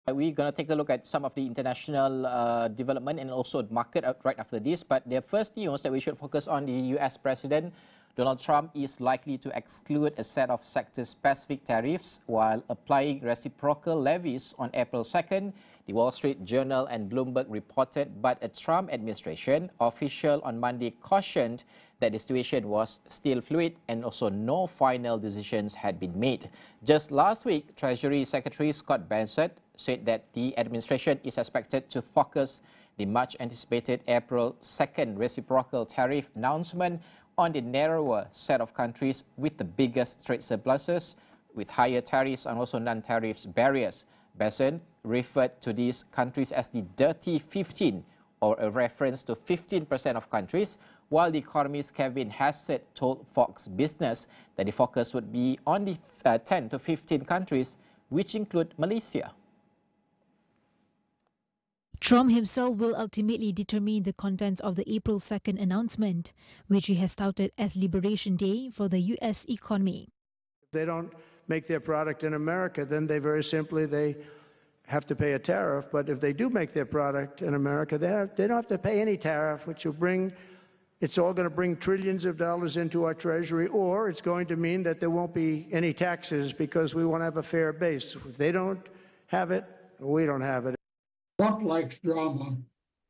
We're going to take a look at some of the international development and also market right after this. But the first news that we should focus on, the US President Donald Trump is likely to exclude a set of sector-specific tariffs while applying reciprocal levies on April 2nd, the Wall Street Journal and Bloomberg reported, but a Trump administration official on Monday cautioned that the situation was still fluid and also no final decisions had been made. Just last week, Treasury Secretary Scott Bessent said that the administration is expected to focus the much-anticipated April 2nd reciprocal tariff announcement on the narrower set of countries with the biggest trade surpluses, with higher tariffs and also non-tariffs barriers. Bessent referred to these countries as the Dirty 15, or a reference to 15% of countries, while the economist Kevin Hassett told Fox Business that the focus would be on the 10 to 15 countries, which include Malaysia. Trump himself will ultimately determine the contents of the April 2nd announcement, which he has touted as Liberation Day for the U.S. economy. If they don't make their product in America, then they have to pay a tariff. But if they do make their product in America, they don't have to pay any tariff, which will bring, it's all going to bring trillions of dollars into our treasury, or it's going to mean that there won't be any taxes because we won't have a fair base. If they don't have it, we don't have it. Trump likes drama,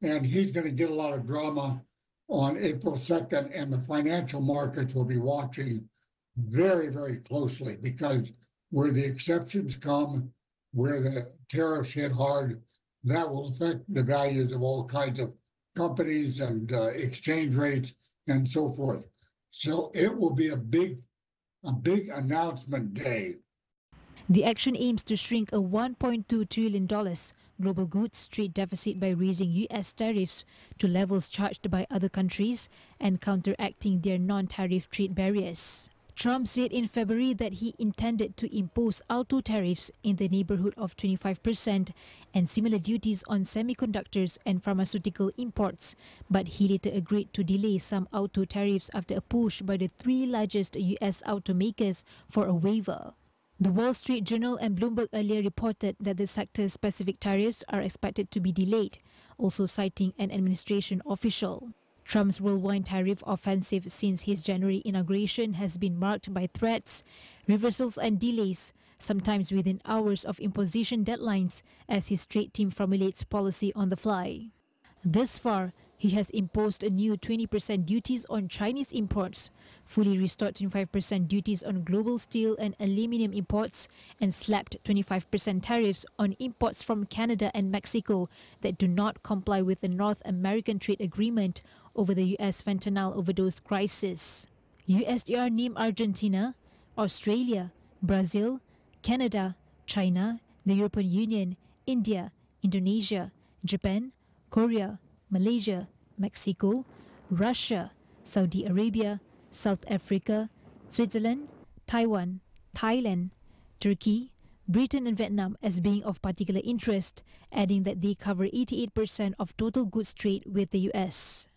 and he's going to get a lot of drama on April 2nd, and the financial markets will be watching very, very closely, because where the exceptions come, where the tariffs hit hard, that will affect the values of all kinds of companies and exchange rates and so forth. So it will be a big announcement day. The action aims to shrink a $1.2 trillion global goods trade deficit by raising U.S. tariffs to levels charged by other countries and counteracting their non-tariff trade barriers. Trump said in February that he intended to impose auto tariffs in the neighborhood of 25% and similar duties on semiconductors and pharmaceutical imports, but he later agreed to delay some auto tariffs after a push by the three largest U.S. automakers for a waiver. The Wall Street Journal and Bloomberg earlier reported that the sector-specific tariffs are expected to be delayed, also citing an administration official. Trump's worldwide tariff offensive since his January inauguration has been marked by threats, reversals and delays, sometimes within hours of imposition deadlines, as his trade team formulates policy on the fly. Thus far, he has imposed a new 20% duties on Chinese imports, fully restored 25% duties on global steel and aluminum imports, and slapped 25% tariffs on imports from Canada and Mexico that do not comply with the North American Trade Agreement over the U.S. fentanyl overdose crisis. USTR named Argentina, Australia, Brazil, Canada, China, the European Union, India, Indonesia, Japan, Korea, Malaysia, Mexico, Russia, Saudi Arabia, South Africa, Switzerland, Taiwan, Thailand, Turkey, Britain and Vietnam as being of particular interest, adding that they cover 88% of total goods trade with the US.